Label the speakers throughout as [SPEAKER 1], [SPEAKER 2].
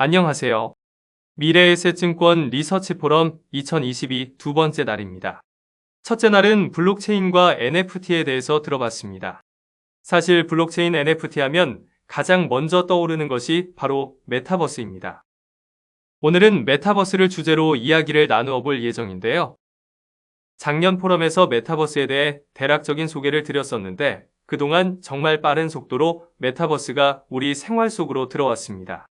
[SPEAKER 1] 안녕하세요. 미래에셋증권 리서치 포럼 2022 두 번째 날입니다. 첫째 날은 블록체인과 NFT에 대해서 들어봤습니다. 사실 블록체인 NFT 하면 가장 먼저 떠오르는 것이 바로 메타버스입니다. 오늘은 메타버스를 주제로 이야기를 나누어 볼 예정인데요. 작년 포럼에서 메타버스에 대해 대략적인 소개를 드렸었는데 그동안 정말 빠른 속도로 메타버스가 우리 생활 속으로 들어왔습니다.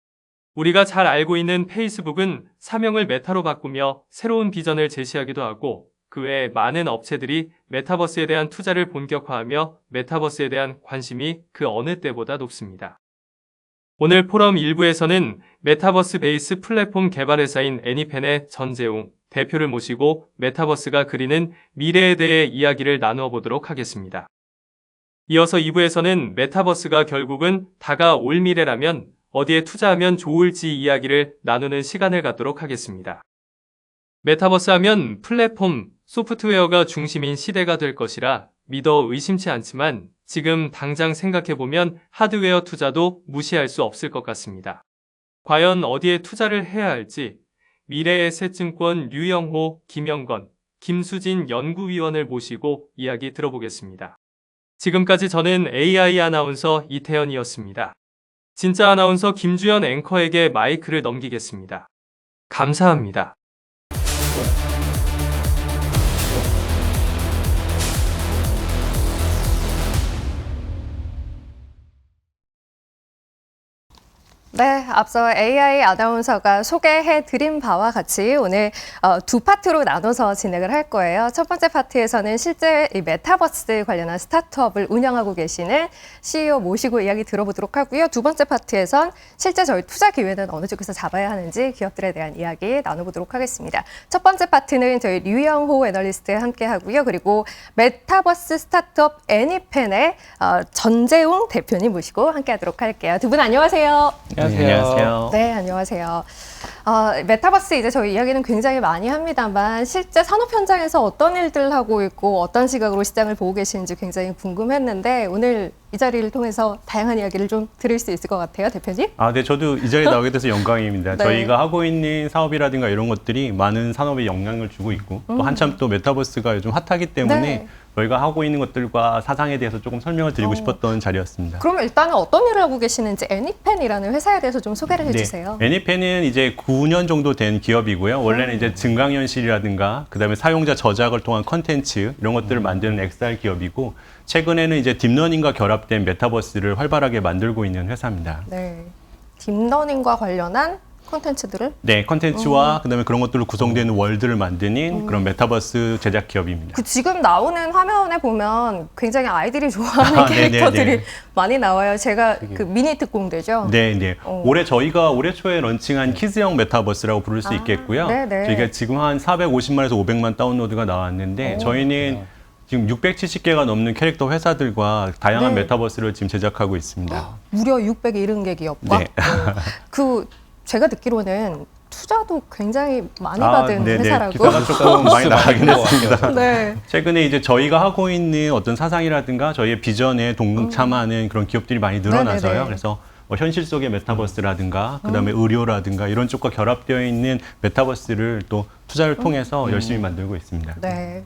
[SPEAKER 1] 우리가 잘 알고 있는 페이스북은 사명을 메타로 바꾸며 새로운 비전을 제시하기도 하고 그 외에 많은 업체들이 메타버스에 대한 투자를 본격화하며 메타버스에 대한 관심이 그 어느 때보다 높습니다. 오늘 포럼 1부에서는 메타버스 베이스 플랫폼 개발 회사인 애니펜의 전재웅 대표를 모시고 메타버스가 그리는 미래에 대해 이야기를 나누어 보도록 하겠습니다. 이어서 2부에서는 메타버스가 결국은 다가올 미래라면 어디에 투자하면 좋을지 이야기를 나누는 시간을 갖도록 하겠습니다. 메타버스 하면 플랫폼, 소프트웨어가 중심인 시대가 될 것이라 믿어 의심치 않지만 지금 당장 생각해보면 하드웨어 투자도 무시할 수 없을 것 같습니다. 과연 어디에 투자를 해야 할지 미래에셋증권 류영호, 김영건, 김수진 연구위원을 모시고 이야기 들어보겠습니다. 지금까지 저는 AI 아나운서 이태현이었습니다. 진짜 아나운서 김주현 앵커에게 마이크를 넘기겠습니다. 감사합니다.
[SPEAKER 2] 네, 앞서 AI 아나운서가 소개해드린 바와 같이 오늘 두 파트로 나눠서 진행을 할 거예요. 첫 번째 파트에서는 실제 이 메타버스 관련한 스타트업을 운영하고 계시는 CEO 모시고 이야기 들어보도록 하고요. 두 번째 파트에선 실제 저희 투자 기회는 어느 쪽에서 잡아야 하는지 기업들에 대한 이야기 나눠보도록 하겠습니다. 첫 번째 파트는 저희 류영호 애널리스트 함께 하고요. 그리고 메타버스 스타트업 애니펜의 전재웅 대표님 모시고 함께 하도록 할게요. 두 분 안녕하세요.
[SPEAKER 3] 안녕하세요.
[SPEAKER 2] 네, 안녕하세요. 메타버스 이제 저희 이야기는 굉장히 많이 합니다만 실제 산업 현장에서 어떤 일들을 하고 있고 어떤 시각으로 시장을 보고 계시는지 굉장히 궁금했는데 오늘 이 자리를 통해서 다양한 이야기를 좀 들을 수 있을 것 같아요, 대표님.
[SPEAKER 3] 네, 저도 이 자리에 나오게 돼서 영광입니다.
[SPEAKER 2] 네.
[SPEAKER 3] 저희가 하고 있는 사업이라든가 이런 것들이 많은 산업에 영향을 주고 있고 또 한참 또 메타버스가 요즘 핫하기 때문에
[SPEAKER 2] 네.
[SPEAKER 3] 저희가 하고 있는 것들과 사상에 대해서 조금 설명을 드리고 싶었던 자리였습니다.
[SPEAKER 2] 그러면 일단은 어떤 일을 하고 계시는지 애니펜이라는 회사에 대해서 좀 소개를 해주세요.
[SPEAKER 3] 네, 애니펜은 이제 9년 정도 된 기업이고요. 원래는 이제 증강현실이라든가 그다음에 사용자 저작을 통한 컨텐츠 이런 것들을 만드는 XR 기업이고 최근에는 이제 딥러닝과 결합된 메타버스를 활발하게 만들고 있는 회사입니다.
[SPEAKER 2] 네, 딥러닝과 관련한 콘텐츠들을
[SPEAKER 3] 네, 컨텐츠와 그다음에 그런 것들로 구성되는 월드를 만드는 그런 메타버스 제작 기업입니다.
[SPEAKER 2] 그 지금 나오는 화면에 보면 굉장히 아이들이 좋아하는 캐릭터들이
[SPEAKER 3] 네네네.
[SPEAKER 2] 많이 나와요. 제가 그 미니 특공대죠.
[SPEAKER 3] 네, 네. 저희가 올해 초에 런칭한 키즈형 메타버스라고 부를 수 있겠고요.
[SPEAKER 2] 네네.
[SPEAKER 3] 저희가 지금 한 450만에서 500만 다운로드가 나왔는데 저희는 지금 670개가 넘는 캐릭터 회사들과 다양한
[SPEAKER 2] 네.
[SPEAKER 3] 메타버스를 지금 제작하고 있습니다.
[SPEAKER 2] 무려 670개 기업과
[SPEAKER 3] 네.
[SPEAKER 2] 그 제가 듣기로는 투자도 굉장히 많이 받은
[SPEAKER 3] 네네.
[SPEAKER 2] 회사라고.
[SPEAKER 3] 기사가 조금 많이 나가긴 했습니다.
[SPEAKER 2] 네.
[SPEAKER 3] 최근에 이제 저희가 하고 있는 어떤 사상이라든가 저희의 비전에 동참하는 그런 기업들이 많이 늘어나서요.
[SPEAKER 2] 네네네.
[SPEAKER 3] 그래서 뭐 현실 속의 메타버스라든가 그다음에 의료라든가 이런 쪽과 결합되어 있는 메타버스를 또 투자를 통해서 열심히 만들고 있습니다.
[SPEAKER 2] 네.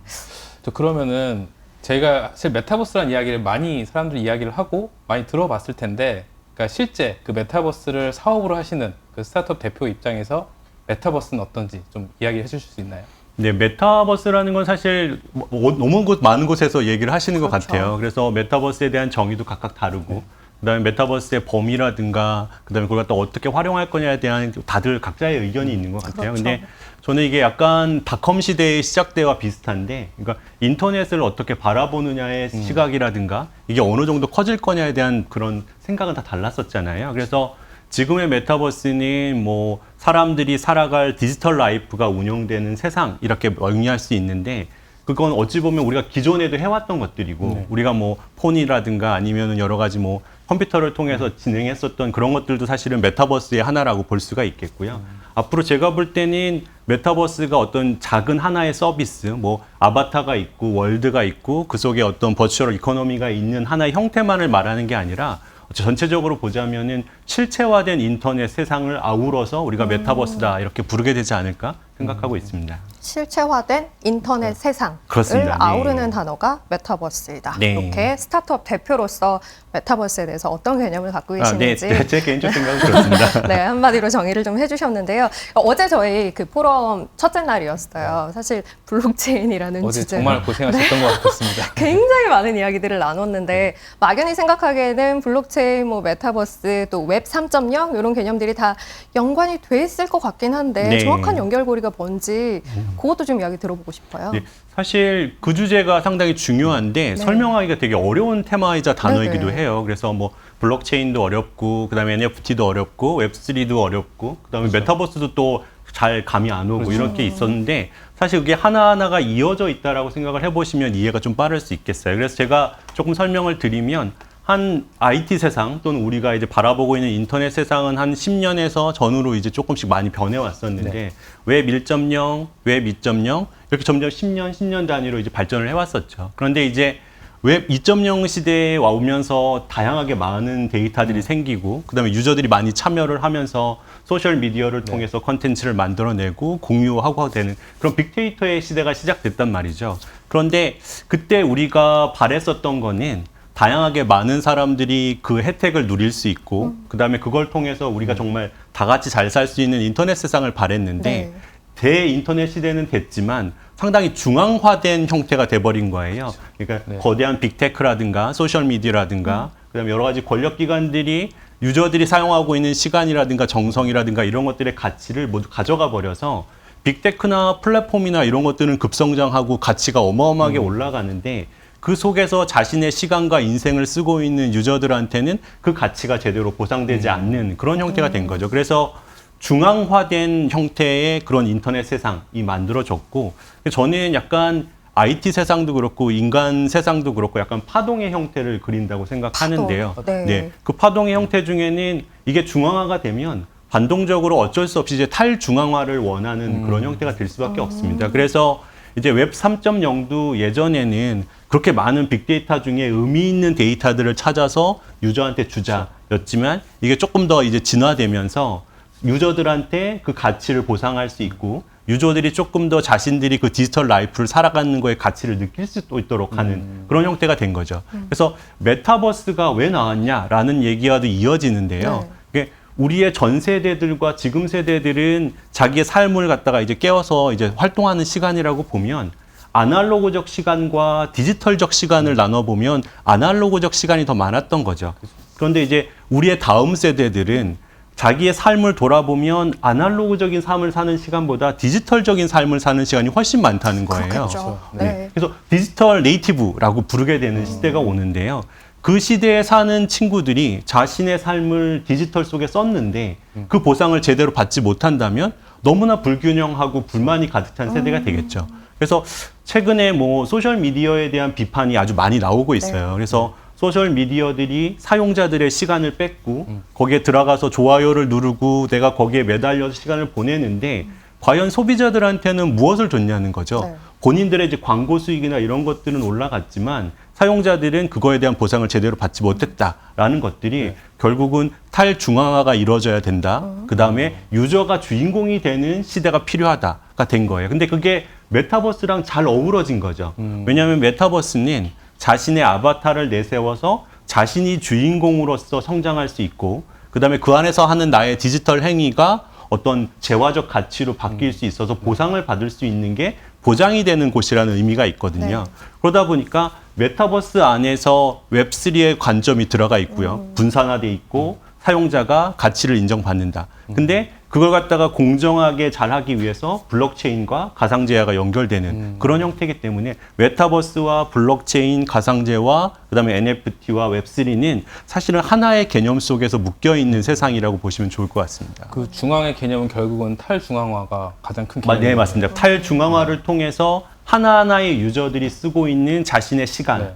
[SPEAKER 4] 그러면은 제가 사실 메타버스라는 이야기를 많이 사람들이 이야기를 하고 많이 들어봤을 텐데 그러니까 실제 그 메타버스를 사업으로 하시는 그 스타트업 대표 입장에서 메타버스는 어떤지 좀 이야기해 주실 수 있나요?
[SPEAKER 3] 네, 메타버스라는 건 사실 너무 많은 곳에서 얘기를 하시는 것
[SPEAKER 2] 그렇죠.
[SPEAKER 3] 같아요. 그래서 메타버스에 대한 정의도 각각 다르고 그다음에 메타버스의 범위라든가 그다음에 그걸 갖다 어떻게 활용할 거냐에 대한 다들 각자의 의견이 있는 것 같아요.
[SPEAKER 2] 그렇죠.
[SPEAKER 3] 근데 저는 이게 약간 닷컴 시대의 시작 때와 비슷한데 그러니까 인터넷을 어떻게 바라보느냐의 시각이라든가 이게 어느 정도 커질 거냐에 대한 그런 생각은 다 달랐었잖아요. 그래서 지금의 메타버스는 뭐 사람들이 살아갈 디지털 라이프가 운영되는 세상 이렇게 의미할 수 있는데 그건 어찌 보면 우리가 기존에도 해왔던 것들이고 우리가 뭐 폰이라든가 아니면은 여러 가지 뭐 컴퓨터를 통해서 진행했었던 그런 것들도 사실은 메타버스의 하나라고 볼 수가 있겠고요. 앞으로 제가 볼 때는 메타버스가 어떤 작은 하나의 서비스, 뭐 아바타가 있고 월드가 있고 그 속에 어떤 버추얼 이코노미가 있는 하나의 형태만을 말하는 게 아니라 전체적으로 보자면은 실체화된 인터넷 세상을 아우러서 우리가 메타버스다 이렇게 부르게 되지 않을까 생각하고 있습니다.
[SPEAKER 2] 실체화된 인터넷 세상을
[SPEAKER 3] 그렇습니다. 네.
[SPEAKER 2] 아우르는 단어가 메타버스이다.
[SPEAKER 3] 네.
[SPEAKER 2] 이렇게 스타트업 대표로서 메타버스에 대해서 어떤 개념을 갖고 계시는지
[SPEAKER 3] 제 개인적 생각은 그렇습니다.
[SPEAKER 2] 네, 한마디로 정의를 좀 해주셨는데요. 어제 저희 그 포럼 첫째 날이었어요. 사실 블록체인이라는
[SPEAKER 4] 어제
[SPEAKER 2] 주제.
[SPEAKER 4] 정말 고생하셨던 것 같습니다.
[SPEAKER 2] 굉장히 많은 이야기들을 나눴는데 막연히 생각하기에는 블록체인, 뭐 메타버스, 또 웹 3.0 이런 개념들이 다 연관이 돼 있을 것 같긴 한데
[SPEAKER 3] 네.
[SPEAKER 2] 정확한 연결고리가 뭔지 그것도 좀 이야기 들어보고 싶어요.
[SPEAKER 3] 네, 사실 그 주제가 상당히 중요한데 설명하기가 되게 어려운 테마이자 단어이기도
[SPEAKER 2] 네네.
[SPEAKER 3] 해요. 그래서 뭐 블록체인도 어렵고 그다음에 NFT도 어렵고 웹3도 어렵고 그다음에 메타버스도 또 잘 감이 안 오고 이렇게 있었는데 사실 그게 하나하나가 이어져 있다라고 생각을 해보시면 이해가 좀 빠를 수 있겠어요. 그래서 제가 조금 설명을 드리면 한 IT 세상 또는 우리가 이제 바라보고 있는 인터넷 세상은 한 10년에서 전후로 이제 조금씩 많이 변해왔었는데 웹 1.0, 웹 2.0 이렇게 점점 10년 단위로 이제 발전을 해왔었죠. 그런데 이제 웹 2.0 시대에 오면서 다양하게 많은 데이터들이 생기고 그다음에 유저들이 많이 참여를 하면서 소셜 미디어를 통해서 컨텐츠를 만들어내고 공유하고 되는 그런 빅데이터의 시대가 시작됐단 말이죠. 그런데 그때 우리가 바랬었던 거는 다양하게 많은 사람들이 그 혜택을 누릴 수 있고 그다음에 그걸 통해서 우리가 정말 다 같이 잘 살 수 있는 인터넷 세상을 바랬는데
[SPEAKER 2] 네.
[SPEAKER 3] 대인터넷 시대는 됐지만 상당히 중앙화된 형태가 돼버린 거예요. 그러니까 거대한 빅테크라든가 소셜미디어라든가 그다음에 여러 가지 권력기관들이 유저들이 사용하고 있는 시간이라든가 정성이라든가 이런 것들의 가치를 모두 가져가 버려서 빅테크나 플랫폼이나 이런 것들은 급성장하고 가치가 어마어마하게 올라가는데 그 속에서 자신의 시간과 인생을 쓰고 있는 유저들한테는 그 가치가 제대로 보상되지 않는 그런 형태가 된 거죠. 그래서 중앙화된 형태의 그런 인터넷 세상이 만들어졌고 저는 약간 IT 세상도 그렇고 인간 세상도 그렇고 약간 파동의 형태를 그린다고 생각하는데요.
[SPEAKER 2] 파동. 네.
[SPEAKER 3] 그 파동의 형태 중에는 이게 중앙화가 되면 반동적으로 어쩔 수 없이 이제 탈중앙화를 원하는 그런 형태가 될 수밖에 없습니다. 그래서 이제 웹 3.0도 예전에는 그렇게 많은 빅데이터 중에 의미 있는 데이터들을 찾아서 유저한테 주자였지만 이게 조금 더 이제 진화되면서 유저들한테 그 가치를 보상할 수 있고 유저들이 조금 더 자신들이 그 디지털 라이프를 살아가는 거에 가치를 느낄 수 있도록 하는 그런 형태가 된 거죠. 그래서 메타버스가 왜 나왔냐라는 얘기와도 이어지는데요. 이게 우리의 전 세대들과 지금 세대들은 자기의 삶을 갖다가 이제 깨워서 이제 활동하는 시간이라고 보면 아날로그적 시간과 디지털적 시간을 나눠보면 아날로그적 시간이 더 많았던 거죠. 그런데 이제 우리의 다음 세대들은 자기의 삶을 돌아보면 아날로그적인 삶을 사는 시간보다 디지털적인 삶을 사는 시간이 훨씬 많다는 거예요.
[SPEAKER 2] 그렇겠죠. 네.
[SPEAKER 3] 그래서 디지털 네이티브라고 부르게 되는 시대가 오는데요. 그 시대에 사는 친구들이 자신의 삶을 디지털 속에 썼는데 그 보상을 제대로 받지 못한다면 너무나 불균형하고 불만이 가득 찬 세대가 되겠죠. 그래서 최근에 뭐 소셜 미디어에 대한 비판이 아주 많이 나오고 있어요. 그래서 소셜 미디어들이 사용자들의 시간을 뺏고 거기에 들어가서 좋아요를 누르고 내가 거기에 매달려서 시간을 보내는데 과연 소비자들한테는 무엇을 줬냐는 거죠.
[SPEAKER 2] 네.
[SPEAKER 3] 본인들의 이제 광고 수익이나 이런 것들은 올라갔지만 사용자들은 그거에 대한 보상을 제대로 받지 못했다라는 것들이 결국은 탈중앙화가 이루어져야 된다. 그다음에 유저가 주인공이 되는 시대가 필요하다가 된 거예요. 근데 그게 메타버스랑 잘 어우러진 거죠. 왜냐하면 메타버스는 자신의 아바타를 내세워서 자신이 주인공으로서 성장할 수 있고 그다음에 그 안에서 하는 나의 디지털 행위가 어떤 재화적 가치로 바뀔 수 있어서 보상을 받을 수 있는 게 보장이 되는 곳이라는 의미가 있거든요. 그러다 보니까 메타버스 안에서 웹3의 관점이 들어가 있고요. 분산화돼 있고 사용자가 가치를 인정받는다. 근데 그걸 갖다가 공정하게 잘하기 위해서 블록체인과 가상재화가 연결되는 그런 형태이기 때문에 메타버스와 블록체인, 가상재화, 그다음에 NFT와 웹3는 사실은 하나의 개념 속에서 묶여있는 세상이라고 보시면 좋을 것 같습니다.
[SPEAKER 4] 그 중앙의 개념은 결국은 탈중앙화가 가장 큰 개념이에요.
[SPEAKER 3] 네, 맞습니다. 탈중앙화를 통해서 하나하나의 유저들이 쓰고 있는 자신의 시간에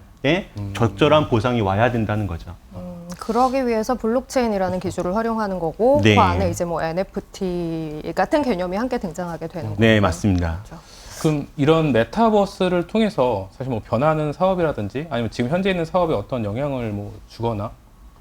[SPEAKER 3] 적절한 보상이 와야 된다는 거죠.
[SPEAKER 2] 그러기 위해서 블록체인이라는 기술을 활용하는 거고
[SPEAKER 3] 네.
[SPEAKER 2] 그 안에 이제 뭐 NFT 같은 개념이 함께 등장하게 되는 거죠.
[SPEAKER 3] 네, 맞습니다.
[SPEAKER 2] 그렇죠.
[SPEAKER 4] 그럼 이런 메타버스를 통해서 사실 뭐 변하는 사업이라든지 아니면 지금 현재 있는 사업에 어떤 영향을 뭐 주거나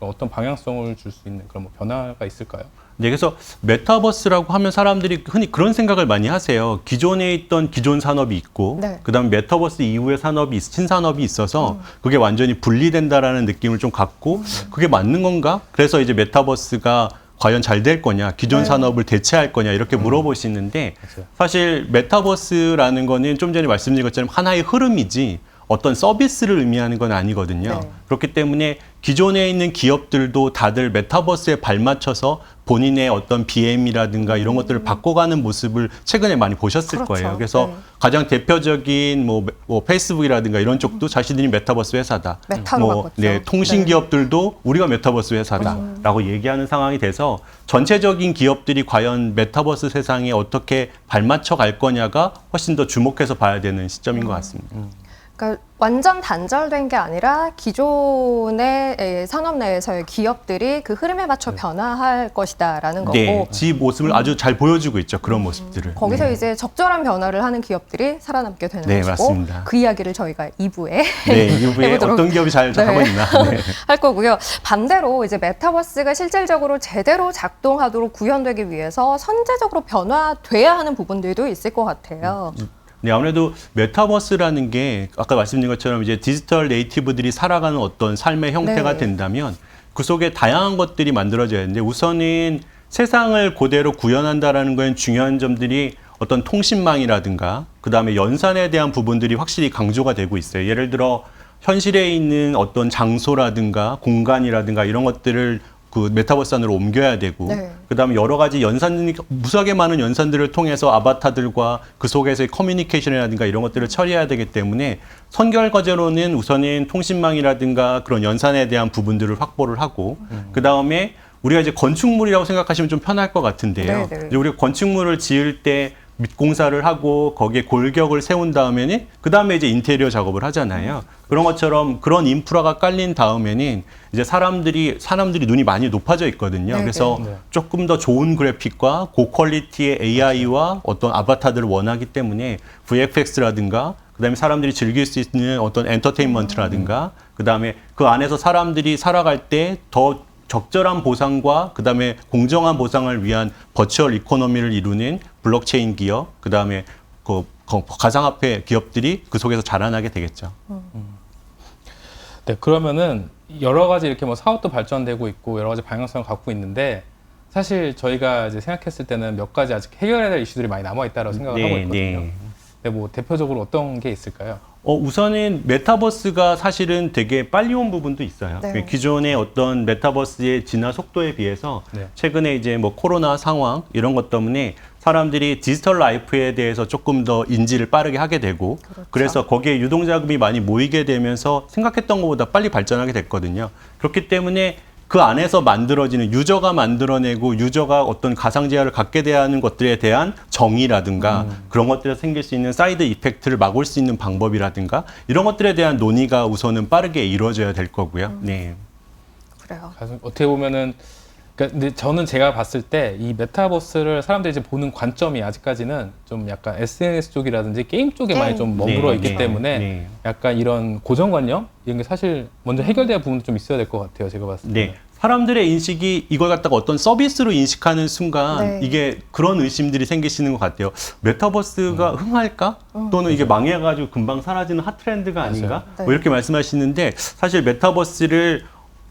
[SPEAKER 4] 어떤 방향성을 줄 수 있는 그런 뭐 변화가 있을까요?
[SPEAKER 3] 네, 그래서 메타버스라고 하면 사람들이 흔히 그런 생각을 많이 하세요. 기존에 있던 기존 산업이 있고,
[SPEAKER 2] 네.
[SPEAKER 3] 그다음에 메타버스 이후의 산업이 신산업이 있어서 그게 완전히 분리된다라는 느낌을 좀 갖고 그게 맞는 건가? 그래서 이제 메타버스가 과연 잘 될 거냐, 기존
[SPEAKER 2] 네.
[SPEAKER 3] 산업을 대체할 거냐 이렇게 물어보시는데
[SPEAKER 4] 맞아요.
[SPEAKER 3] 사실 메타버스라는 거는 좀 전에 말씀드린 것처럼 하나의 흐름이지 어떤 서비스를 의미하는 건 아니거든요.
[SPEAKER 2] 네.
[SPEAKER 3] 그렇기 때문에 기존에 있는 기업들도 다들 메타버스에 발맞춰서 본인의 어떤 BM이라든가 이런 것들을 바꿔가는 모습을 최근에 많이 보셨을
[SPEAKER 2] 그렇죠.
[SPEAKER 3] 거예요. 그래서
[SPEAKER 2] 네.
[SPEAKER 3] 가장 대표적인 뭐 페이스북이라든가 이런 쪽도 자신들이 메타버스 회사다.
[SPEAKER 2] 메타로 바꿨죠.
[SPEAKER 3] 네, 통신 기업들도 우리가 메타버스 회사다라고 얘기하는 상황이 돼서 전체적인 기업들이 과연 메타버스 세상에 어떻게 발맞춰 갈 거냐가 훨씬 더 주목해서 봐야 되는 시점인 것 같습니다.
[SPEAKER 2] 그러니까 완전 단절된 게 아니라 기존의 산업 내에서의 기업들이 그 흐름에 맞춰 변화할 것이다라는 거고
[SPEAKER 3] 네, 지 모습을 아주 잘 보여주고 있죠. 그런 모습들을.
[SPEAKER 2] 거기서
[SPEAKER 3] 네.
[SPEAKER 2] 이제 적절한 변화를 하는 기업들이 살아남게 되는
[SPEAKER 3] 네,
[SPEAKER 2] 것이고
[SPEAKER 3] 맞습니다.
[SPEAKER 2] 그 이야기를 저희가 2부에
[SPEAKER 3] 네, 이후에
[SPEAKER 2] 해보도록
[SPEAKER 3] 어떤 기업이 잘
[SPEAKER 2] 네.
[SPEAKER 3] 하고 있나. 네.
[SPEAKER 2] 할 거고요. 반대로 이제 메타버스가 실질적으로 제대로 작동하도록 구현되기 위해서 선제적으로 변화돼야 하는 부분들도 있을 것 같아요.
[SPEAKER 3] 네, 아무래도 메타버스라는 게 아까 말씀드린 것처럼 이제 디지털 네이티브들이 살아가는 어떤 삶의 형태가
[SPEAKER 2] 네.
[SPEAKER 3] 된다면 그 속에 다양한 것들이 만들어져야 되는데 우선은 세상을 그대로 구현한다라는 건 중요한 점들이 어떤 통신망이라든가 그다음에 연산에 대한 부분들이 확실히 강조가 되고 있어요. 예를 들어 현실에 있는 어떤 장소라든가 공간이라든가 이런 것들을 그 메타버스 안으로 옮겨야 되고
[SPEAKER 2] 네.
[SPEAKER 3] 그다음에 여러 가지 연산이 무수하게 많은 연산들을 통해서 아바타들과 그 속에서의 커뮤니케이션이라든가 이런 것들을 처리해야 되기 때문에 선결 과제로는 우선은 통신망이라든가 그런 연산에 대한 부분들을 확보를 하고 그다음에 우리가 이제 건축물이라고 생각하시면 좀 편할 것 같은데요.
[SPEAKER 2] 네, 네.
[SPEAKER 3] 이제 우리가 건축물을 지을 때 밑공사를 하고 거기에 골격을 세운 다음에는 그다음에 이제 인테리어 작업을 하잖아요. 그런 것처럼 그런 인프라가 깔린 다음에는 이제 사람들이 눈이 많이 높아져 있거든요.
[SPEAKER 2] 네,
[SPEAKER 3] 그래서
[SPEAKER 4] 네.
[SPEAKER 3] 조금 더 좋은 그래픽과 고퀄리티의 AI와 어떤 아바타들을 원하기 때문에 VFX라든가 그다음에 사람들이 즐길 수 있는 어떤 엔터테인먼트라든가 그다음에 그 안에서 사람들이 살아갈 때 더 적절한 보상과 그다음에 공정한 보상을 위한 버추얼 이코노미를 이루는 블록체인 기업, 그다음에 그 가상화폐 기업들이 그 속에서 자라나게 되겠죠.
[SPEAKER 4] 네, 그러면은 여러 가지 이렇게 뭐 사업도 발전되고 있고 여러 가지 방향성을 갖고 있는데 사실 저희가 이제 생각했을 때는 몇 가지 아직 해결해야 될 이슈들이 많이 남아 있다고 생각을 하고 있거든요. 네, 뭐 대표적으로 어떤 게 있을까요?
[SPEAKER 3] 우선은 메타버스가 사실은 되게 빨리 온 부분도 있어요.
[SPEAKER 2] 네.
[SPEAKER 3] 기존의 어떤 메타버스의 진화 속도에 비해서
[SPEAKER 4] 네.
[SPEAKER 3] 최근에 이제 뭐 코로나 상황 이런 것 때문에 사람들이 디지털 라이프에 대해서 조금 더 인지를 빠르게 하게 되고 그래서 거기에 유동자금이 많이 모이게 되면서 생각했던 것보다 빨리 발전하게 됐거든요. 그렇기 때문에 그 안에서 만들어지는 유저가 만들어내고 유저가 어떤 가상재화를 갖게 되는 것들에 대한 정의라든가 그런 것들에 생길 수 있는 사이드 이펙트를 막을 수 있는 방법이라든가 이런 것들에 대한 논의가 우선은 빠르게 이루어져야 될 거고요. 네.
[SPEAKER 2] 그래요.
[SPEAKER 4] 어떻게 보면은 그러니까 근데 저는 제가 봤을 때 이 메타버스를 사람들이 이제 보는 관점이 아직까지는 좀 약간 SNS 쪽이라든지 게임 쪽에 많이 좀 머물러
[SPEAKER 3] 네,
[SPEAKER 4] 있기
[SPEAKER 3] 네,
[SPEAKER 4] 때문에
[SPEAKER 3] 네.
[SPEAKER 4] 약간 이런 고정관념 이런 게 사실 먼저 해결돼야 부분도 좀 있어야 될 것 같아요. 제가 봤을 때.
[SPEAKER 3] 네. 사람들의 인식이 이걸 갖다가 어떤 서비스로 인식하는 순간
[SPEAKER 2] 네.
[SPEAKER 3] 이게 그런 의심들이 생기시는 것 같아요. 메타버스가 흥할까? 또는 이게 망해가지고 금방 사라지는 핫트렌드가 아닌가?
[SPEAKER 2] 네.
[SPEAKER 3] 뭐 이렇게 말씀하시는데 사실 메타버스를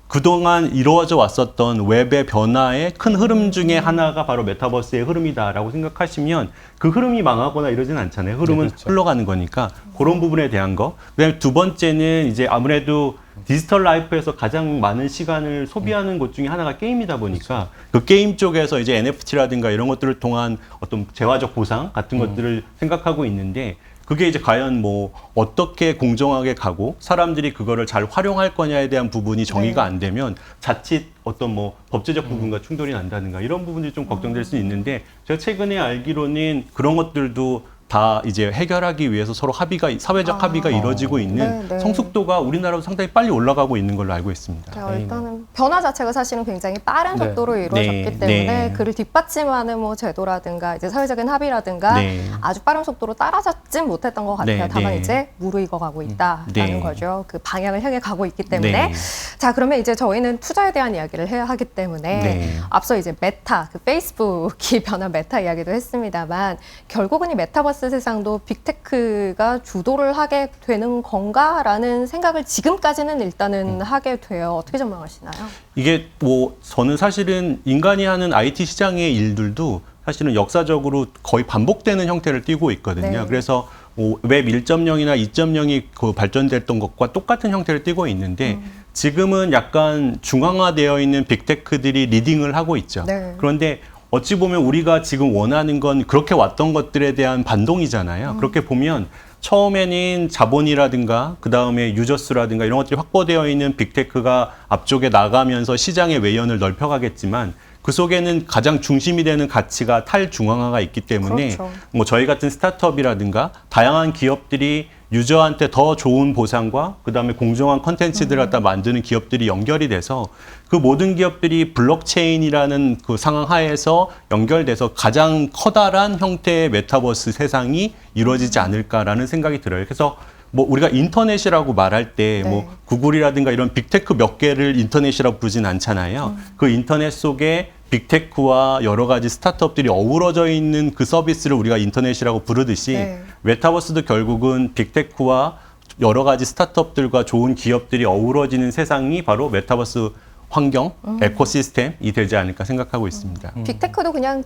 [SPEAKER 3] 그동안 이루어져 왔었던 웹의 변화의 큰 흐름 중에 하나가 바로 메타버스의 흐름이다라고 생각하시면 그 흐름이 망하거나 이러진 않잖아요. 흐름은
[SPEAKER 4] 네, 그렇죠.
[SPEAKER 3] 흘러가는 거니까 그런 부분에 대한 거. 그다음에 두 번째는 이제 아무래도 디지털 라이프에서 가장 많은 시간을 소비하는 곳 중에 하나가 게임이다 보니까 그 게임 쪽에서 이제 NFT라든가 이런 것들을 통한 어떤 재화적 보상 같은 것들을 생각하고 있는데 그게 이제 과연 뭐 어떻게 공정하게 가고 사람들이 그거를 잘 활용할 거냐에 대한 부분이 정의가 안 되면 자칫 어떤 뭐 법제적 부분과 충돌이 난다든가 이런 부분들이 좀 걱정될 수 있는데 제가 최근에 알기로는 그런 것들도 다 이제 해결하기 위해서 서로 사회적 합의가 이루어지고 있는
[SPEAKER 2] 네, 네.
[SPEAKER 3] 성숙도가 우리나라도 상당히 빨리 올라가고 있는 걸로 알고 있습니다.
[SPEAKER 2] 자, 일단은 변화 자체가 사실은 굉장히 빠른
[SPEAKER 4] 네.
[SPEAKER 2] 속도로 이루어졌기
[SPEAKER 3] 네,
[SPEAKER 2] 때문에
[SPEAKER 3] 네.
[SPEAKER 2] 그를 뒷받침하는 뭐 제도라든가 이제 사회적인 합의라든가
[SPEAKER 3] 네.
[SPEAKER 2] 아주 빠른 속도로 따라잡진 못했던 것 같아요.
[SPEAKER 3] 네,
[SPEAKER 2] 다만
[SPEAKER 3] 네.
[SPEAKER 2] 이제 무르익어가고 있다라는
[SPEAKER 3] 네.
[SPEAKER 2] 거죠. 그 방향을 향해 가고 있기 때문에
[SPEAKER 3] 네.
[SPEAKER 2] 자, 그러면 이제 저희는 투자에 대한 이야기를 해야 하기 때문에
[SPEAKER 3] 네.
[SPEAKER 2] 앞서 이제 메타, 그 페이스북이 변한 메타 이야기도 했습니다만 결국은 이 메타버스 세상도 빅테크가 주도를 하게 되는 건가라는 생각을 지금까지는 일단은 하게 돼요. 어떻게 전망하시나요?
[SPEAKER 3] 이게 뭐 저는 사실은 인간이 하는 IT 시장의 일들도 사실은 역사적으로 거의 반복되는 형태를 띠고 있거든요.
[SPEAKER 2] 네.
[SPEAKER 3] 그래서 웹 1.0이나 2.0이 그 발전됐던 것과 똑같은 형태를 띠고 있는데 지금은 약간 중앙화되어 있는 빅테크들이 리딩을 하고 있죠.
[SPEAKER 2] 네.
[SPEAKER 3] 그런데 어찌 보면 우리가 지금 원하는 건 그렇게 왔던 것들에 대한 반동이잖아요. 그렇게 보면 처음에는 자본이라든가 그 다음에 유저수라든가 이런 것들이 확보되어 있는 빅테크가 앞쪽에 나가면서 시장의 외연을 넓혀가겠지만 그 속에는 가장 중심이 되는 가치가 탈중앙화가 있기 때문에
[SPEAKER 2] 그렇죠.
[SPEAKER 3] 뭐 저희 같은 스타트업이라든가 다양한 기업들이 유저한테 더 좋은 보상과 그다음에 공정한 컨텐츠들을 갖다 만드는 기업들이 연결이 돼서 그 모든 기업들이 블록체인이라는 그 상황 하에서 연결돼서 가장 커다란 형태의 메타버스 세상이 이루어지지 않을까라는 생각이 들어요. 그래서 뭐 우리가 인터넷이라고 말할 때 뭐
[SPEAKER 2] 네.
[SPEAKER 3] 구글이라든가 이런 빅테크 몇 개를 인터넷이라고 부르진 않잖아요. 그 인터넷 속에 빅테크와 여러 가지 스타트업들이 어우러져 있는 그 서비스를 우리가 인터넷이라고 부르듯이
[SPEAKER 2] 네.
[SPEAKER 3] 메타버스도 결국은 빅테크와 여러 가지 스타트업들과 좋은 기업들이 어우러지는 세상이 바로 메타버스 환경, 에코시스템이 되지 않을까 생각하고 있습니다.
[SPEAKER 2] 빅테크도 그냥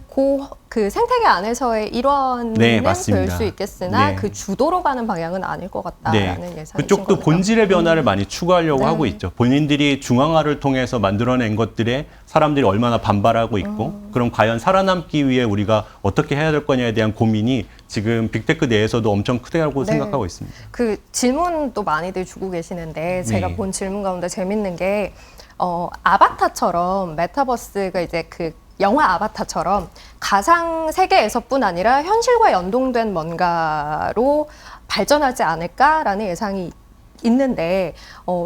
[SPEAKER 2] 그 생태계 안에서의 일원은
[SPEAKER 3] 네,
[SPEAKER 2] 될
[SPEAKER 3] 맞습니다.
[SPEAKER 2] 수 있겠으나
[SPEAKER 3] 네.
[SPEAKER 2] 그 주도로 가는 방향은 아닐 것 같다라는
[SPEAKER 3] 네.
[SPEAKER 2] 예상이신
[SPEAKER 3] 그쪽도
[SPEAKER 2] 거군요.
[SPEAKER 3] 본질의 변화를 많이 추구하려고
[SPEAKER 2] 네.
[SPEAKER 3] 하고 있죠. 본인들이 중앙화를 통해서 만들어낸 것들에 사람들이 얼마나 반발하고 있고 그럼 과연 살아남기 위해 우리가 어떻게 해야 될 거냐에 대한 고민이 지금 빅테크 내에서도 엄청 크다고
[SPEAKER 2] 네.
[SPEAKER 3] 생각하고 있습니다.
[SPEAKER 2] 그 질문도 많이들 주고 계시는데 제가
[SPEAKER 3] 네.
[SPEAKER 2] 본 질문 가운데 재밌는 게 아바타처럼 메타버스가 이제 그 영화 아바타처럼 가상 세계에서뿐 아니라 현실과 연동된 뭔가로 발전하지 않을까라는 예상이 있는데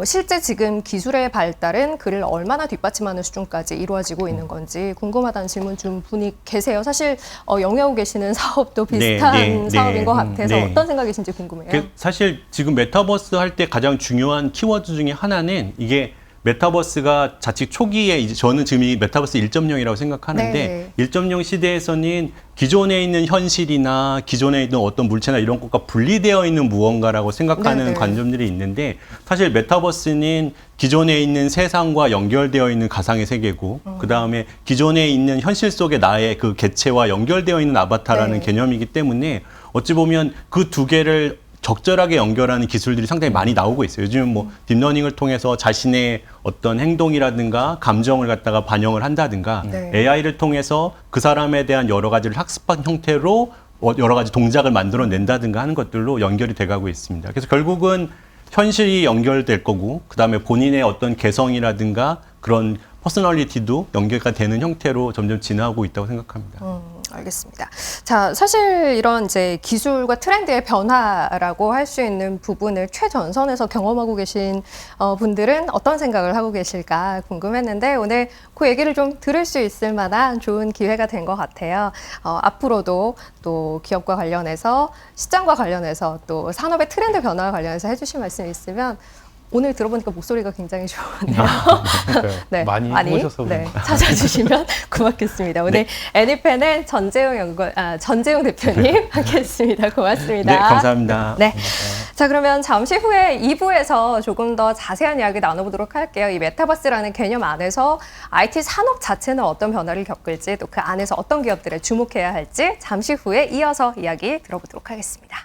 [SPEAKER 2] 실제 지금 기술의 발달은 그를 얼마나 뒷받침하는 수준까지 이루어지고 있는 건지 궁금하다는 질문 준 분이 계세요. 사실 영위하고 계시는 사업도 비슷한
[SPEAKER 3] 네,
[SPEAKER 2] 사업인
[SPEAKER 3] 네.
[SPEAKER 2] 것 같아서
[SPEAKER 3] 네.
[SPEAKER 2] 어떤 생각이신지 궁금해요.
[SPEAKER 3] 사실 지금 메타버스 할 때 가장 중요한 키워드 중에 하나는 이게 메타버스가 자칫 초기에 이제 저는 지금 이 메타버스 1.0이라고 생각하는데
[SPEAKER 2] 네.
[SPEAKER 3] 1.0 시대에서는 기존에 있는 현실이나 기존에 있는 어떤 물체나 이런 것과 분리되어 있는 무언가라고 생각하는
[SPEAKER 2] 네, 네.
[SPEAKER 3] 관점들이 있는데 사실 메타버스는 기존에 있는 세상과 연결되어 있는 가상의 세계고 그다음에 기존에 있는 현실 속의 나의 그 개체와 연결되어 있는 아바타라는
[SPEAKER 2] 네.
[SPEAKER 3] 개념이기 때문에 어찌 보면 그 두 개를 적절하게 연결하는 기술들이 상당히 많이 나오고 있어요. 요즘은 뭐 딥러닝을 통해서 자신의 어떤 행동이라든가 감정을 갖다가 반영을 한다든가
[SPEAKER 2] 네.
[SPEAKER 3] AI를 통해서 그 사람에 대한 여러 가지를 학습한 형태로 여러 가지 동작을 만들어낸다든가 하는 것들로 연결이 돼가고 있습니다. 그래서 결국은 현실이 연결될 거고 그다음에 본인의 어떤 개성이라든가 그런 퍼스널리티도 연계가 되는 형태로 점점 진화하고 있다고 생각합니다.
[SPEAKER 2] 알겠습니다. 자, 사실 이런 이제 기술과 트렌드의 변화라고 할 수 있는 부분을 최전선에서 경험하고 계신 분들은 어떤 생각을 하고 계실까 궁금했는데 오늘 그 얘기를 좀 들을 수 있을 만한 좋은 기회가 된 것 같아요. 앞으로도 또 기업과 관련해서 시장과 관련해서 또 산업의 트렌드 변화와 관련해서 해주실 말씀이 있으면 오늘 들어보니까 목소리가 굉장히 좋은데요.
[SPEAKER 4] 네, 많이 해보셔서
[SPEAKER 2] 네,
[SPEAKER 4] 그런가.
[SPEAKER 2] 찾아주시면 고맙겠습니다. 오늘 애니펜의 전재용 대표님 함께했습니다. 고맙습니다.
[SPEAKER 3] 네, 감사합니다.
[SPEAKER 2] 네. 자, 그러면 잠시 후에 2부에서 조금 더 자세한 이야기 나눠보도록 할게요. 이 메타버스라는 개념 안에서 IT 산업 자체는 어떤 변화를 겪을지 또 그 안에서 어떤 기업들에 주목해야 할지 잠시 후에 이어서 이야기 들어보도록 하겠습니다.